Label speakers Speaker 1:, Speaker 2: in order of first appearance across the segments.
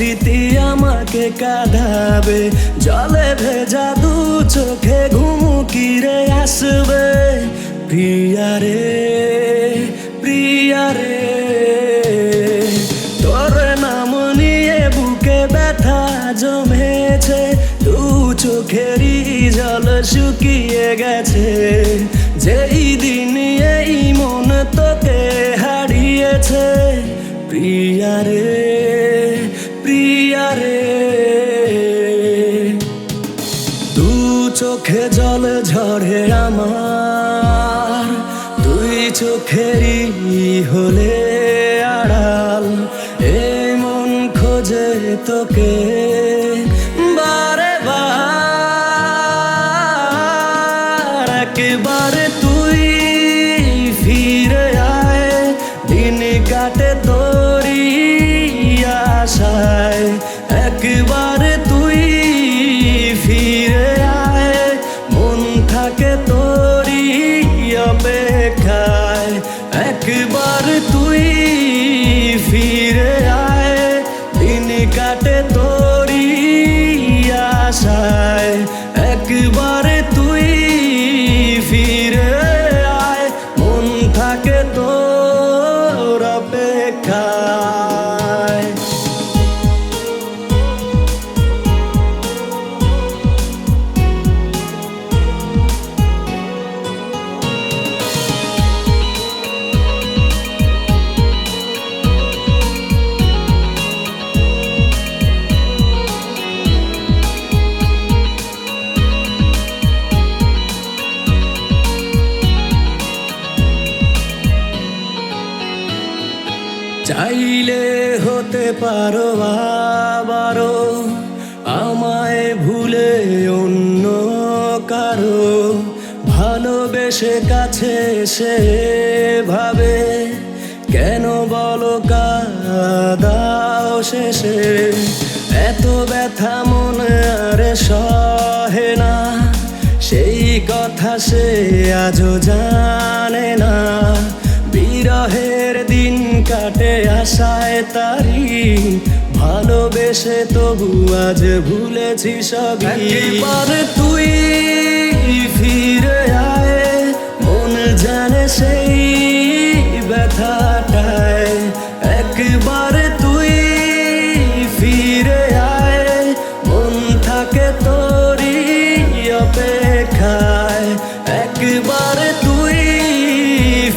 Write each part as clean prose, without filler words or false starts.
Speaker 1: স্মৃতি আমাকে কাঁদাবে, জলে ভেজা দু চোখে ঘুমুকিরে আসবে। প্রিয়া রে প্রিয়া রে, তোর নাম নিয়ে বুকে ব্যথা জমেছে, দু চোখেরই জল শুকিয়ে গেছে। যেই দিন এই মন তোকে হারিয়েছে। প্রিয়া রে প্রিয়া রে, দু চোখে জল ঝরে আমার, দুই চোখেরই হলে আড়াল। এই মন খোঁজে তোকে বারে বার, একবারে তুই ফিরে আয়, দিন কাটে তোরই আশায়। একবারে তুই ফিরে আয়, মন থাকে তোরই অপেক্ষায়। একবার তুই ফিরে আয়, দিন কাটে তোরই আশায়। একবার তুই ফিরে আয়, মন থাকে তোর অপেক্ষায়। চাইলে হতে পারো আবারও আমায় ভুলে অন্য কারো, ভালোবেসে কাছে সে ভাবে কেন বলো কাদাও শেষে। এত ব্যথা মনে আর সহে না, সেই কথা সে আজও জানে না। বিরহের দিন কাটে আশায় তারি, ভালোবেসে তবু আজ ভুলেছি সবই। একবার তুই ফিরে আয়, মন জানে সেই ব্যথাটায়। একবার তুই ফিরে আয়, মন থাকে তোরই অপেক্ষায়। একবার তুই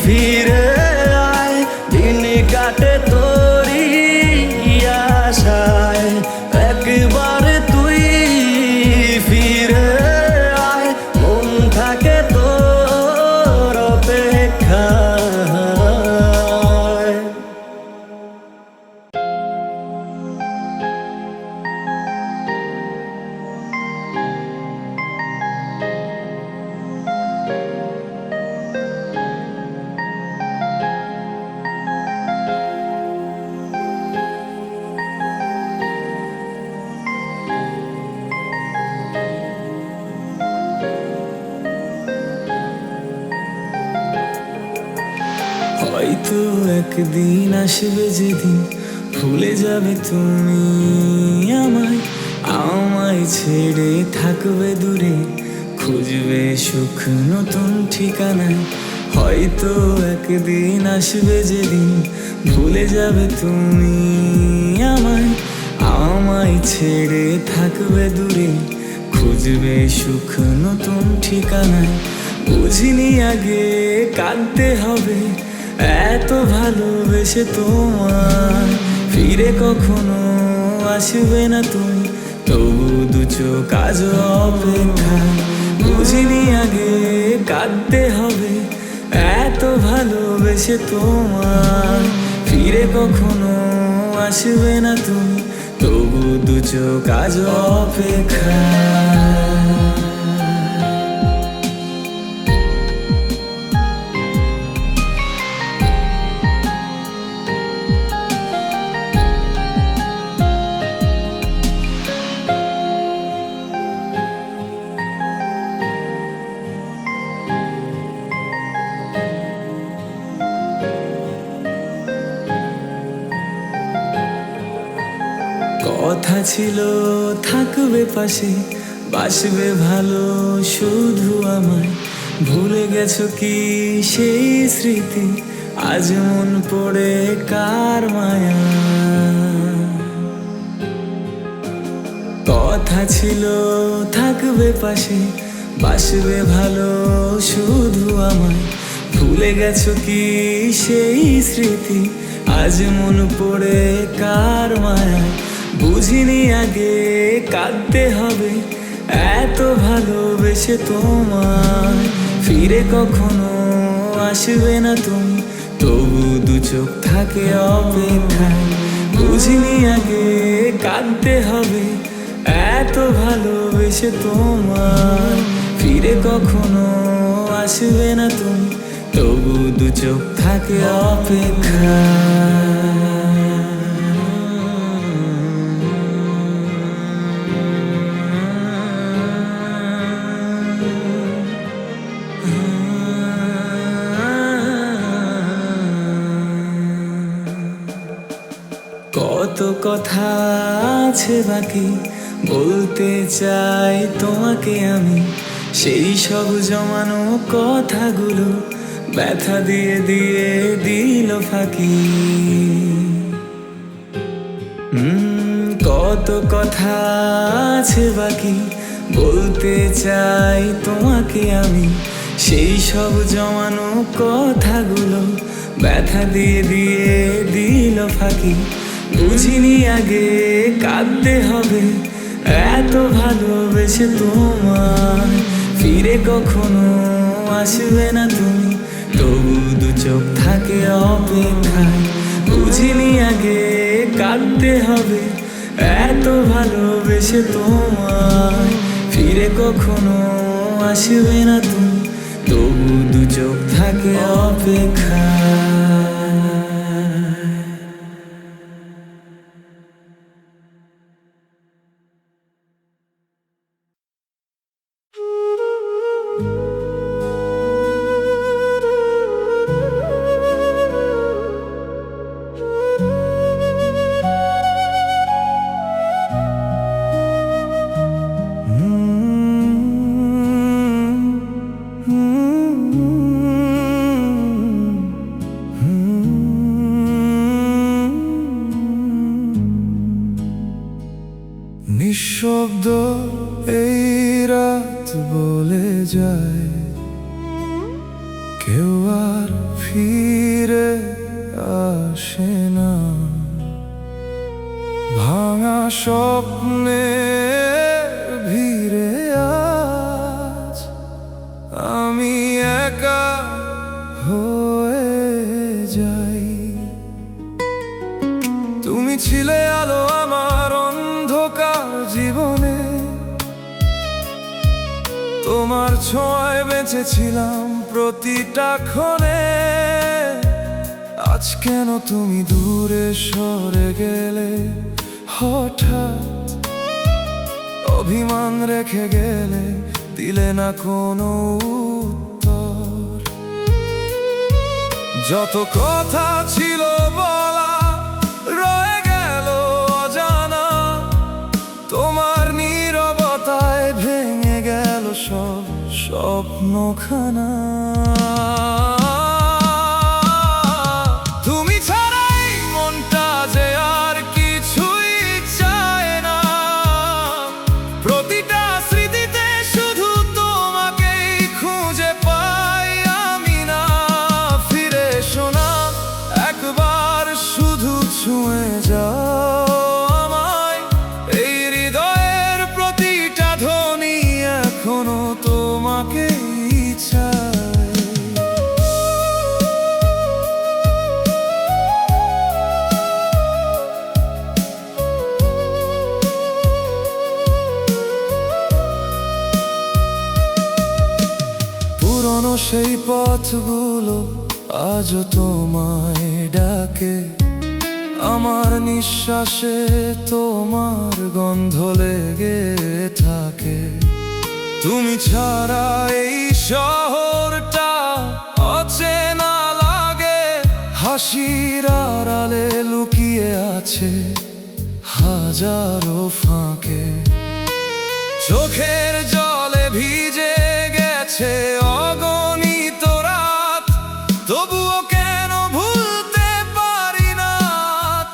Speaker 1: ফিরে আয়, দিন কাটে তোরই আশায়। একবার তুই ফিরে আয়, মন থাকে তোর অপেক্ষায়।
Speaker 2: হয়তো একদিন আসবে যেদিন ভুলে যাবে তুমি আমায়, আমায় ছেড়ে থাকবে দূরে, খুঁজবে সুখ নতুন ঠিকানায়। হয়তো একদিন আসবে যেদিন ভুলে যাবে তুমি আমায়, আমায় ছেড়ে থাকবে দূরে, খুঁজবে সুখ নতুন ঠিকানায়। বুঝিনি আগে কাঁদতে হবে, এত ভালোবেসে তোমার ফিরে কখনো আসবে না তুমি, তবু দু চোখ আজ অপেক্ষা। বুঝিনি আগে কাঁদতে হবে, এত ভালোবেসে তোমার ফিরে কখনো আসবে না তুমি, তবু দু চোখ আজ অপেক্ষা। কথা ছিল থাকবে পাশে, বাসবে ভালো শুধু আমায়। ভুলে গেছো কি সেই স্মৃতি, আজ মন পড়ে কার মায়া। কথা ছিল থাকবে পাশে, বাসবে ভালো শুধু আমায়। ভুলে গেছো কি সেই স্মৃতি, আজ মন পড়ে কার মায়া। বুঝিনি আগে কাঁদতে হবে, এত ভালোবেসে তোমায় ফিরে কখনো আসবে না তুমি, তবু দু চোখ থাকে অপেক্ষায়। বুঝিনি আগে কাঁদতে হবে, এত ভালোবেসে তোমায় ফিরে কখনো আসবে না তুমি, তবু দু চোখ থাকে অপেক্ষায়। কত কথা আছে বাকি, বলতে চাই তোমাকে আমি। সেই সব জমানো কথাগুলো ব্যথা দিয়ে দিয়ে দিল ফাঁকি। কত কথা আছে বাকি, বলতে চাই তোমাকে আমি। সেই সব জমানো কথাগুলো ব্যথা দিয়ে দিয়ে দিল ফাঁকি। বুঝিনি আগে কাঁদতে হবে, এত ভালোবেসে তোমায় ফিরে কখনো আসবে না তুমি, তবু দু চোখ থাকে অপেক্ষায়। বুঝিনি আগে কাঁদতে হবে, এত ভালোবেসে তোমায় ফিরে কখনো আসবে না তুমি, তবু দু চোখ থাকে অপেক্ষায়।
Speaker 3: নিঃশব্দ এই রাত বলে যায়, কেউ আর ফিরে আসে না। ভাঙা স্বপ্নে ভিড়ে আজ আমি একা হয়ে যাই। তুমি ছিলে আলো আমার অন্ধকার জীবনে, তোমার ছোঁয়ায় বেঁচেছিলাম প্রতিটা ক্ষণে। আজ কেন তুমি দূরে সরে গেলে হঠাৎ, অভিমান রেখে গেলে, দিলে না কোনো উত্তর। যত কথা ছিল বলা রয়ে গেল অজানা, তোমার নীরবতায় ভেঙে গেল সব স্বপ্নখানা। তুমি ছাড়াই মনটা যে আর কিছুই চায় না, প্রতিটা স্মৃতিতে শুধু তোমাকেই খুঁজে পাই আমি না। ফিরে এসো না একবার, শুধু ছুঁয়ে যাও আমায়। এই হৃদয়ের প্রতিটা ধ্বনি এখনো তোমাকেই চায়। পুরনো সেই পথগুলো আজও তোমায় ডাকে, আমার নিঃশ্বাসে তোমার গন্ধ লেগে থাকে। তুমি ছাড়া এই শহরটা অচেনা লাগে, হাসির আড়ালে লুকিয়ে আছে হাজারো ফাঁকে চোখের জলে ভিজে গেছে অগণিত রাত, তবুও কেন ভুলতে পারি না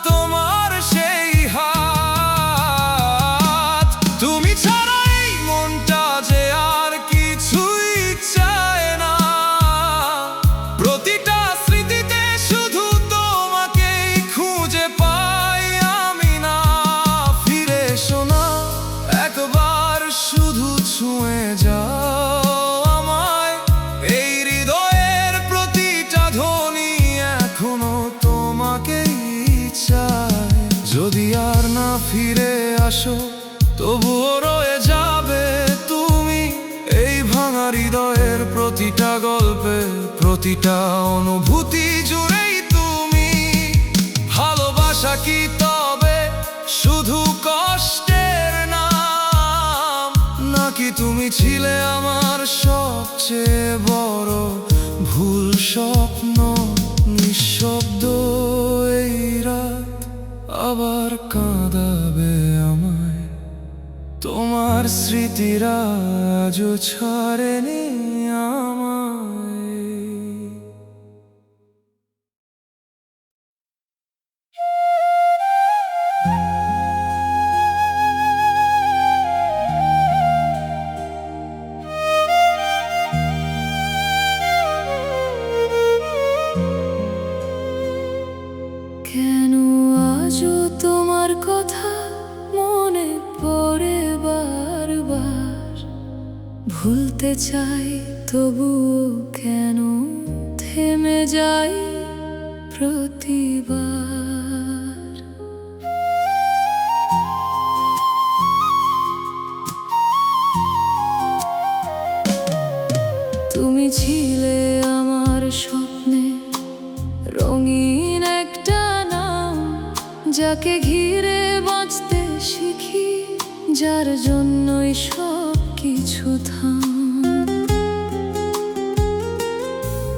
Speaker 3: তোমার সেই হাত। তুমি ছাড়া এই মনটা যে আর কিছুই চায় না, প্রতিটা স্মৃতিতে শুধু তোমাকেই খুঁজে পাই আমি না। ফিরে এসো না একবার, শুধু ছুঁয়ে যাও আমায়, এই হৃদয়ের প্রতিটা ধ্বনি এখনো তোমাকেই চায়। যদি আর না ফিরে আসো তবুও রয়ে যাবে তুমি এই ভাঙা হৃদয়ের প্রতিটা গল্পে, প্রতিটা অনুভূতি জুড়েই তুমি। ভালোবাসা কি তবে শুধু কষ্টের নাম, নাকি তুমি ছিলে আমার সবচেয়ে বড় ভুল স্বপ্ন? নিঃশব্দ এই রাত আবার কাঁদাবে আমায়, তোমার স্মৃতিরা আজও ছাড়েনি আমায়।
Speaker 4: কেন আজও তোমার কথা মনে পড়ে বারবার, ভুলতে চাই তবুও কেন থেমে যাই প্রতিবার। তুমি ছিলে আমার স্বপ্নে রঙিন একটা নাম, যাকে ঘিরে বাঁচতে শিখি, যার জন্যই সব কিছু থাম।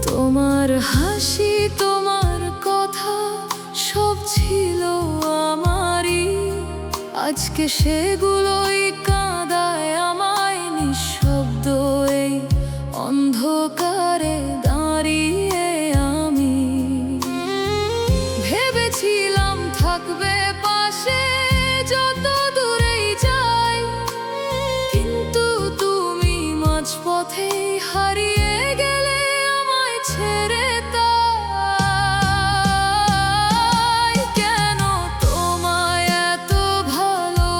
Speaker 4: তোমার হাসি, তোমার কথা সব ছিল আমারই, আজকে সেগুলোই কাঁদায় আমায়। নিঃশব্দ এই অন্ধকারে দাঁড়িয়ে আমি ভেবেছিলাম থাকবে পাশে যত দূরেই যাই, কিন্তু তুমি মাঝপথেই হারিয়ে গেলে আমায় ছেড়ে। তাই কেন তোমায় এত ভালোবাসলাম,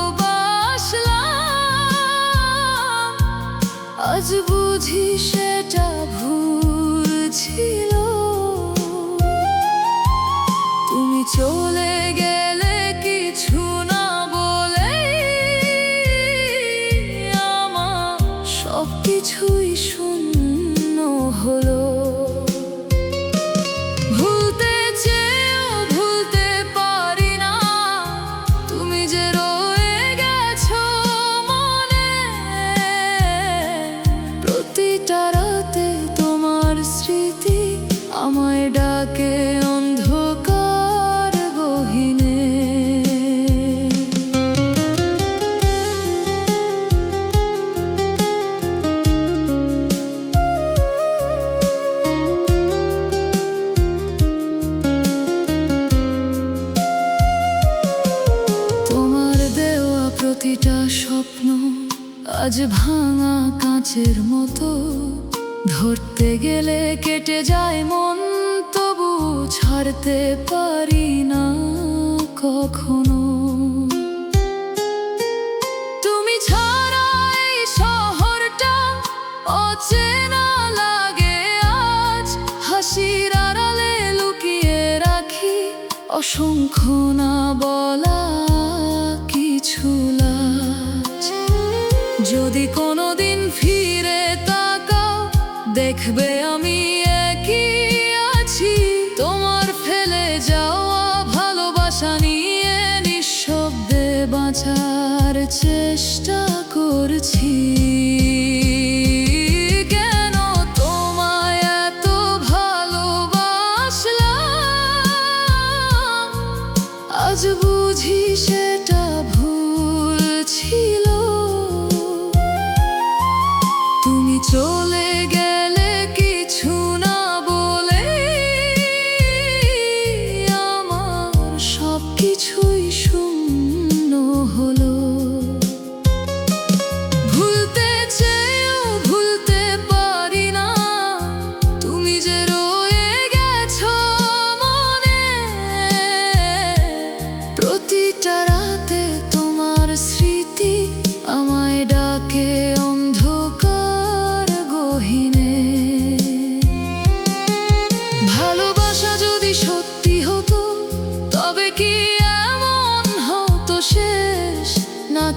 Speaker 4: আজ বুঝি সেটা ভুল ছিল। তুমি চলে গেলে কিছু না বলে, আমার সব কিছুই শূন্য হলো। ভুলতে চেয়েও ভুলতে পারি না, তুমি যে রয়ে গেছো মনে। প্রতিটা রাতে তোমার স্মৃতি আমায় ডাকে অন্ধকার গহীনে। তোমার দেওয়া প্রতিটা স্বপ্ন আজ ভাঙা কাঁচের মতো, ধরতে গেলে কেটে যায় মন, তবু ছাড়তে পারি না কখনো। তুমি ছাড়া এই শহরটা অচেনা লাগে আজ, হাসির আড়ালে লুকিয়ে রাখি অসংখ্য না বলা কিছু লাজ। যদি কোনোদিন ফিরে তাকাও দেখবে আমি একই আছি, তোমার ফেলে যাওয়া ভালোবাসা নিয়ে নিঃশব্দে বাঁচার চেষ্টা করছি। কেন তোমায় এত ভালোবাসলাম, আজ বুঝি সেটা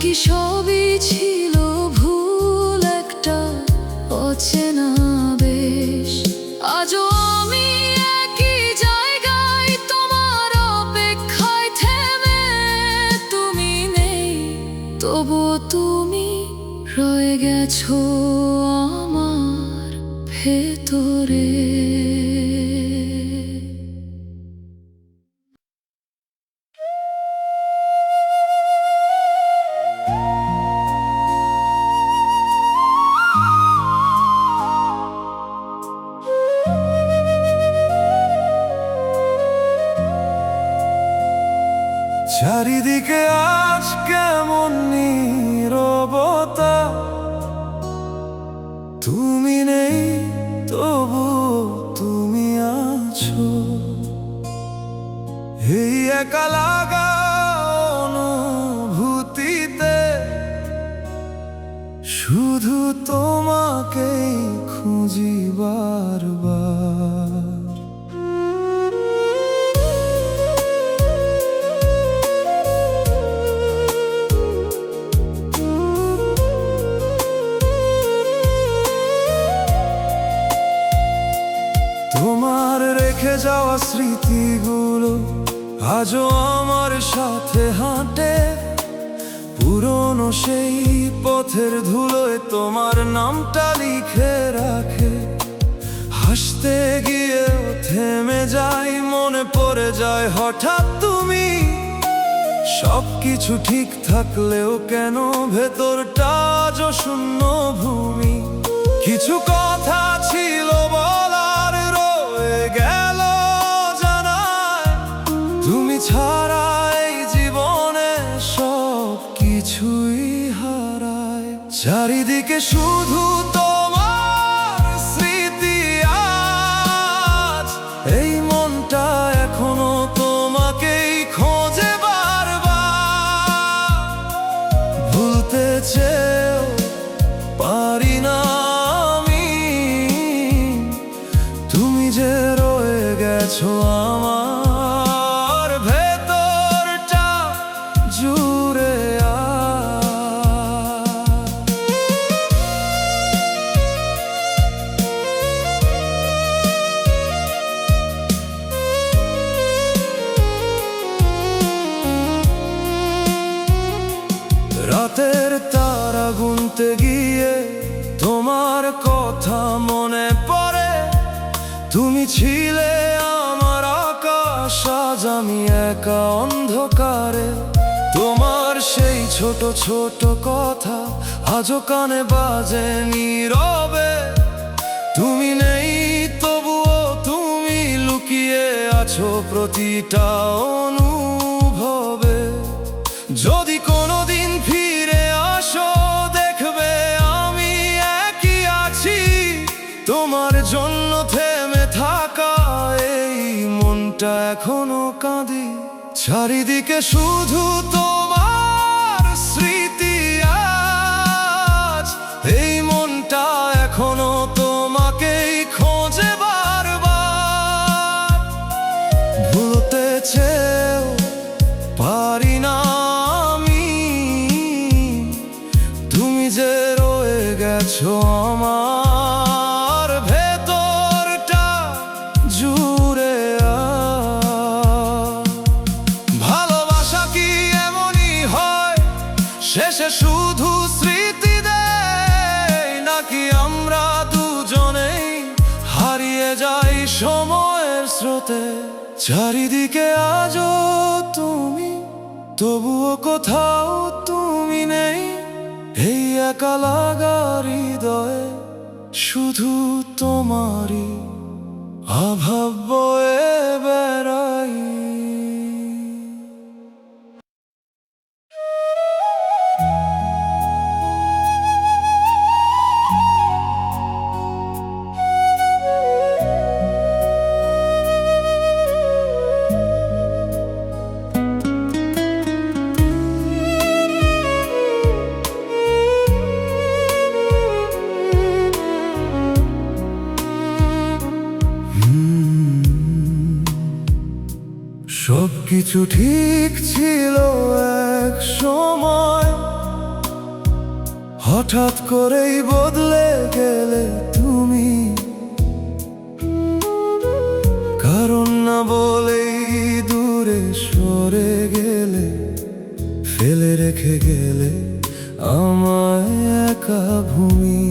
Speaker 4: কি সবই ছিল ভুল একটা অচেনা বেশ। আজও আমি একই জায়গায় তোমার অপেক্ষায় থেমে, তুমি নেই তবুও তুমি রয়ে গেছো আমার ভেতরে।
Speaker 3: চারিদিকে আজ কেমন নীরবতা, তুমি নেই তবু তুমি আছো। এই একা লাগা অনুভূতিতে শুধু তোমাকেই খুঁজি বারবার। তোমার রেখে যাওয়া স্মৃতিগুলো আজও আমার সাথে হাঁটে, পুরনো সেই পথের ধুলোয় তোমার নামটা লিখে রাখে। হাসতে গিয়েও থেমে যাই, মনে পড়ে যায় হঠাৎ তুমি। সবকিছু ঠিক থাকলেও কেন ভেতরটা আজও শূন্য ভূমি। কিছু কথা ছিল বলার রয়ে গেল জানায়, তুমি ছাড়া এই জীবনে সব কিছুই হারায়। চারিদিকে শুধু তোমার স্মৃতি আজ, এই মনটা এখনো তোমাকেই খোঁজে বারবার। ভুলতে চেয়েও পারি না আমি, তুমি যে রয়ে গেছো আমার ভেতরটা জুড়ে। রাতের তারা গুনতে গিয়ে তোমার কথা মনে পড়ে। তুমি ছিলে আমার আকাশ, আজ আমি একা অন্ধকারে। তোমার সেই ছোট ছোট কথা আজও কানে বাজে নীরবে। তুমি নেই তবুও তুমি লুকিয়ে আছো প্রতিটা অনুভবে। যদি কোনোদিন ফিরে আসো দেখবে আমি একই আছি, তোমার জন্য থেমে থাকা এই মনটা এখনো কাঁদি। চারিদিকে শুধু তোমার স্মৃতি আজ, এই মনটা এখনো তোমাকেই খোঁজে বারবার। ভুলতে চেয়েও পারি না আমি, তুমি যে রয়ে গেছো আমার ভেতরটা জুড়ে। ভালোবাসা কি এমনই হয়, শেষে শুধু স্মৃতি দেয়, নাকি আমরা দুজনেই হারিয়ে যাই সময়ের স্রোতে। চারিদিকে আজও তুমি, তবুও কোথাও তুমি নেই। এই একা লাগা হৃদয়ে শুধু তোমারই অভাব বয়ে বেড়াই। সবকিছু ঠিক ছিল এক সময়, হঠাৎ করেই বদলে গেলে তুমি, কারণ না বলেই দূরে সরে গেলে, ফেলে রেখে গেলে আমায় একা ভূমি।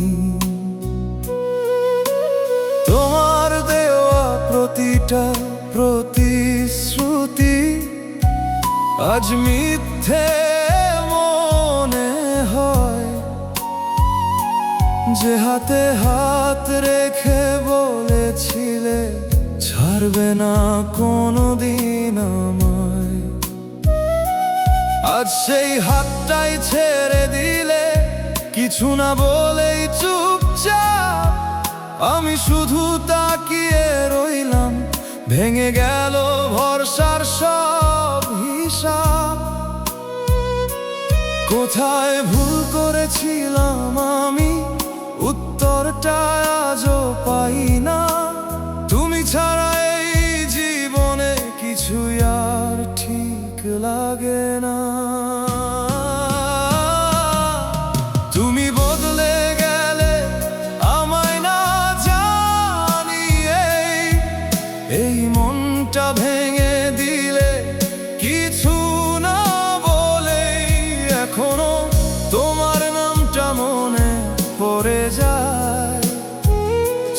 Speaker 3: তোমার দেওয়া প্রতিটা প্রতিশ্রুতি আজ মিথ্যে মনে হয়, যে হাতে হাত রেখে বলেছিলে ছাড়বে না কোনোদিন আমায়। আজ সেই হাতটাই ছেড়ে দিলে, কিছু না বলেই চুপচাপ আমি শুধু তাকিয়ে রইলাম। ভেঙে গেল ভরসার সব হিসাব। কোথায় ভুল করেছিলাম আমি, উত্তরটা আজও পাই না। তুমি ছাড়া এই জীবনে কিছুই আর ঠিক লাগে না। তুমি বদলে গেলে আমায় না জানিয়ে, এই মনটা ভেঙে দিলে কিছু না বলেই, এখনো তোমার নামটা মনে পড়ে যায়।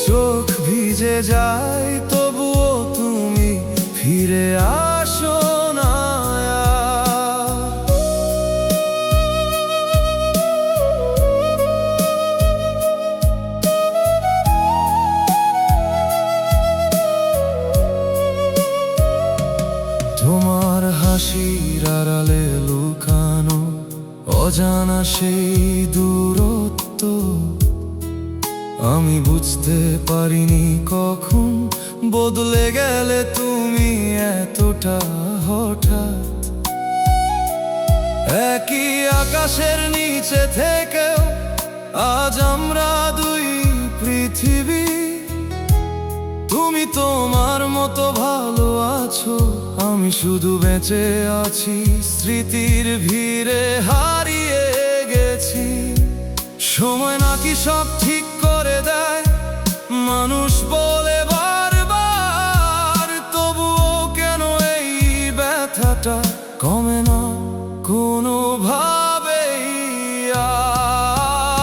Speaker 3: চোখ ভিজে যায় তবুও তুমি ফিরে আসো না। তোমার হাসির আড়ালে লুকানো অজানা সেই দূরত্ব, আমি বুঝতে পারিনি কখন বদলে গেলে তুমি এতটা হঠাৎ। একই আকাশের নিচে থেকেও আজ আমরা দুই পৃথিবী। তুমি তোমার মতো ভালো আছো, আমি শুধু বেঁচে আছি স্মৃতির ভিড়ে হারিয়ে গেছি। সময় নাকি সব ঠিক করে দেয়, মানুষ বলে বারবার, তবুও কেন এই ব্যথাটা কমে না কোনোভাবেই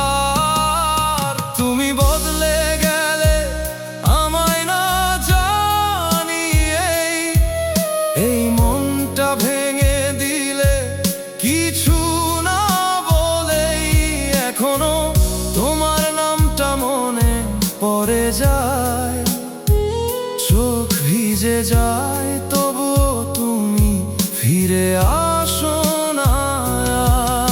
Speaker 3: আর। তুমি বদলে গেলে আমায় না জানিয়ে, এই মনটা ভেঙে দিলে কিছু না বলেই, এখনো তোমার নামটা মনে পড়ে যায়। চোখ ভিজে যায় তবুও তুমি ফিরে আসো না।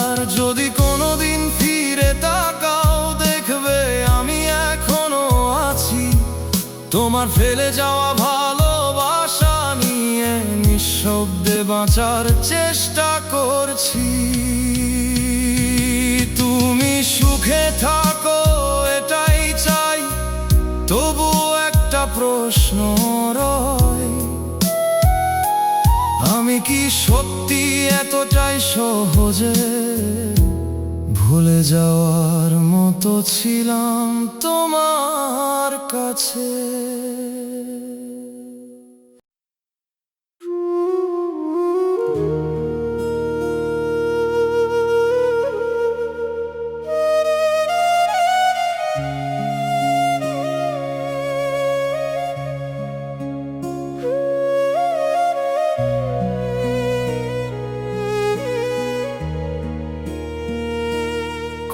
Speaker 3: আর যদি কোনোদিন ফিরে তাকাও, দেখবে আমি এখনো আছি তোমার ফেলে যাওয়া ভালোবাসা নিয়ে। নিঃশব্দে বাঁচার চেষ্টা করছি। তুমি সুখে থাকো এটাই চাই, তবু একটা প্রশ্ন রয়, আমি কি সত্যি এতটাই সহজে ভুলে যাওয়ার মতো ছিলাম তোমার কাছে?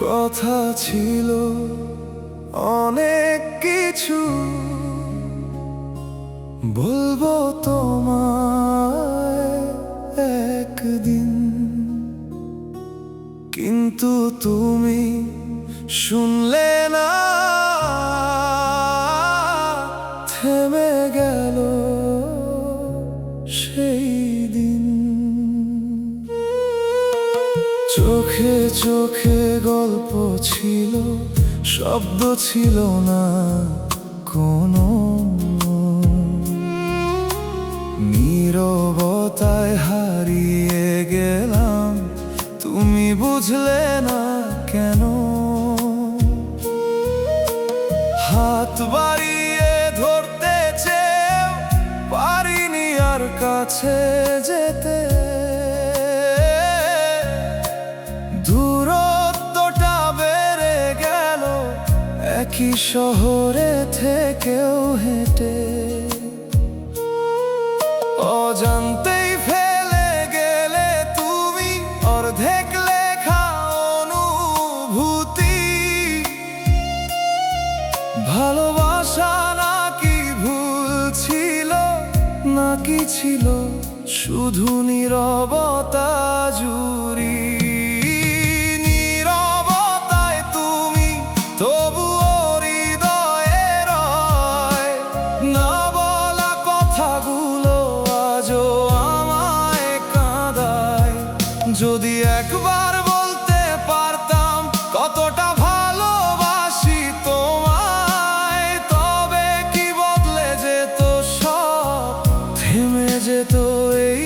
Speaker 3: কথা ছিল অনেক কিছু, বলবো তোমায় একদিন, কিন্তু তুমি শুনলে না, থেমে গেল সেই দিন। চোখে চোখে গল্প ছিল, শব্দ ছিল না কোনো, নীরবতায় হারিয়ে গেলাম, তুমি বুঝলে না কেন। কাছে যেতে, দূরত্বটা বেড়ে গেল একই শহরে থেকেও হেঁটে। অজান্তেই ফেলে গেলে তুমি অর্ধেক লেখা অনুভূতি। ভালোবাসা নাকি ভুল ছিল, নাকি ছিল শুধু নীরবতা জুড়ি। নীরবতায় তুমি তবুও হৃদয়ে রয়, না বলা কথাগুলো আজও আমায় কাঁদায়। যদি একবার বলতে পারতাম কতটা ভালোবাসি তোমায়, তবে কি বদলে যেত সব, থেমে যেত এই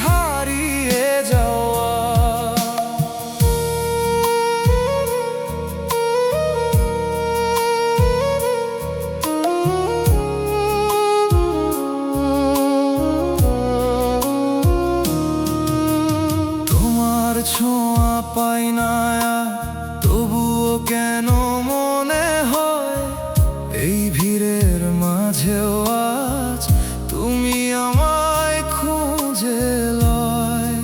Speaker 3: হারিয়ে যাওয়া। তোমার ছোঁয়া পাই না, তবুও কেন মনে হয় এই ভিড়ের মাঝেও আজ তুমি আমায় খুঁজে লয়।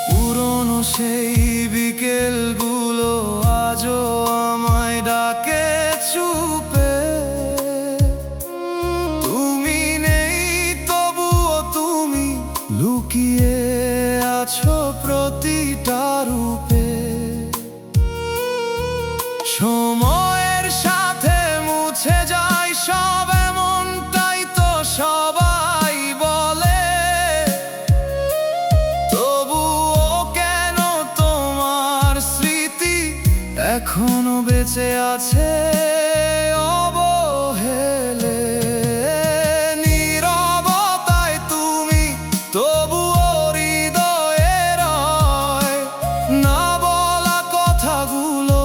Speaker 3: পুরনো সেই বিকেলগুলো আজও আমায় ডাকে চুপে। তুমি নেই তবুও তুমি লুকিয়ে আছো প্রতিটা রূপে। সময়ের সাথে মুছে যায় সব, এমনটাই তো সবাই বলে। তবুও কেন তোমার স্মৃতি এখনো বেঁচে আছে অবহেলে। নীরবতায় তুমি তবুও হৃদয়ে রয়, না বলা কথাগুলো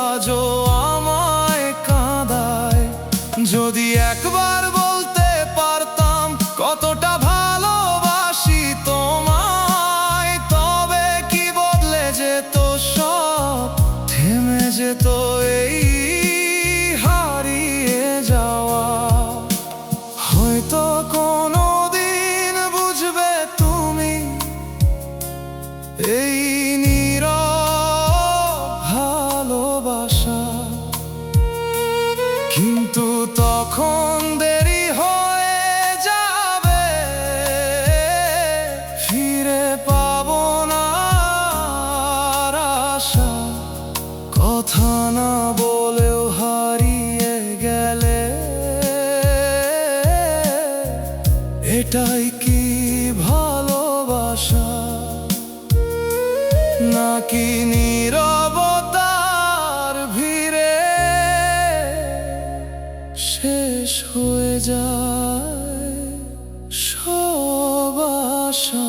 Speaker 3: আজও আমায় কাঁদায়। যদি একবার বলতে পারতাম কতটা ভালোবাসি তোমায়, তবে কি বদলে যেত সব, থেমে যেত এই হারিয়ে যাওয়া। হয়তো কোনোদিন বুঝবে তুমি এই নীরব ভালোবাসা, কিন্তু তখন দেরি হয়ে যাবে, ফিরে পাবো না আর আশা। কথা না বলেও হারিয়ে গেলে, এটাই কি ভালোবাসা, নাকি নীরবতার ভিড়ে শেষ হয়ে যায় সব আশা।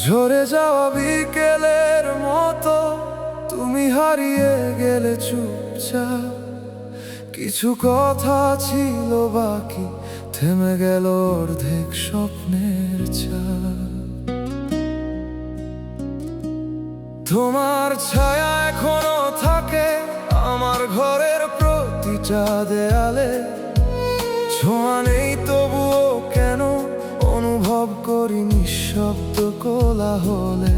Speaker 3: ঝরে যাওয়া বিকেলের মতো তুমি হারিয়ে গেলে চুপচাপ। কিছু কথা ছিল বাকি, থেমে গেল অর্ধেক স্বপ্নের ছাপ। তোমার ছায়া এখনো থাকে আমার ঘরের প্রতিটা দেয়ালে। ছোঁয়া নেই তবুও কেন অনুভব করি নিঃশব্দ কোলাহলে।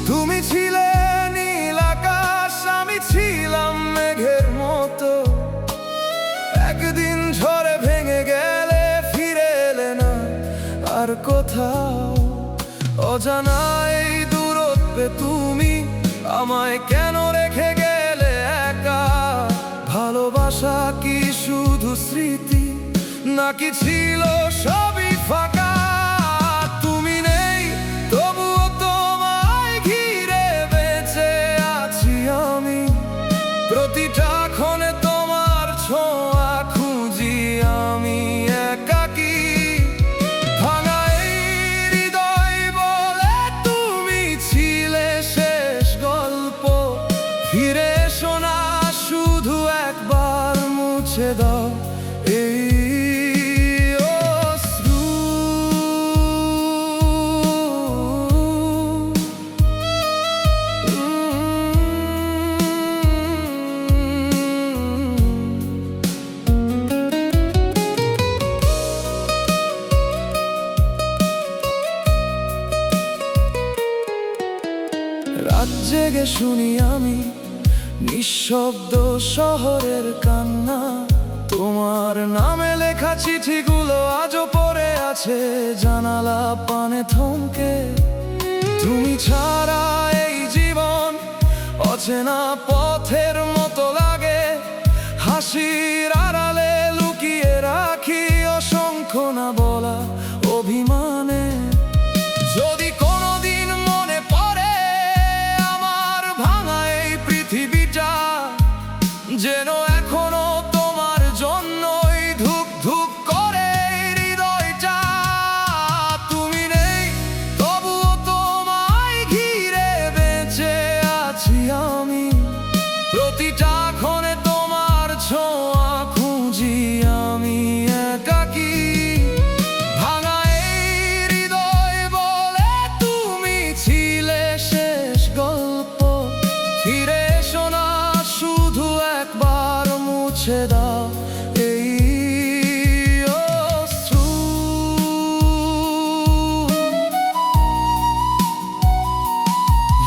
Speaker 3: তুমি ছিলে নীল আকাশ, আমি ছিলাম মেঘের মতো। একদিন ঝড়ে ভেঙে গেলে ফিরে এলে না আর কোথাও। অজানা এই দূরত্বে তুমি আমায় কেন রেখে গেলে একা। ভালোবাসা কি শুধু স্মৃতি, নাকি ছিল সবই ফাঁকা? তুমি নেই তবুও তোমায় ঘিরে বেঁচে আছি আমি। প্রতিটা ক্ষণে তোমার মুছে দাও এই অশ্রু। রাত জেগে শুনি আমি নিঃশব্দ শহরের কান্না, তোমার নামে লেখা চিঠিগুলো আজও পড়ে আছে জানালা পানে থমকে। তুমি ছাড়া এই জীবন অচেনা পথের মতো লাগে, হাসির আড়ালে লুকিয়ে রাখি অসংখ্য না বলা অভিমানে। যদি কোনোদিন মনে পড়ে আমার ভাঙা এই পৃথিবীটা, যেন এখনো তোমার জন্যই ধুক ধুক করে হৃদয়টা। তুমি নেই তবুও তোমায় ঘিরে বেঁচে আছি আমি, প্রতিটা ক্ষণে তোমার ছোঁয়া খুঁজি আমি একাকী। ভাঙা এই হৃদয় বলে তুমি ছিলে শেষ গল্প, ফিরে এসো না শুধু একবার মুছে দাও এই অশ্রু।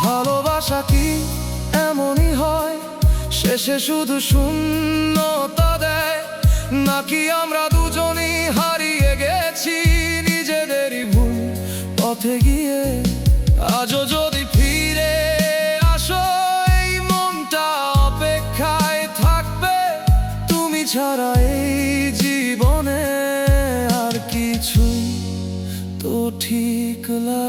Speaker 3: ভালোবাসা কি এমনই হয়, শেষে শুধু শূন্যতা দেয়? নাকি আমরা দুজনই হারিয়ে গেছি নিজেদেরই ভুল পথে গিয়ে? আজও যদি ফিরে আসো এই মনটা অপেক্ষায় থাকবে, তুমি ছাড়া এই জীবনে আর কিছুই তো ঠিক লাগে।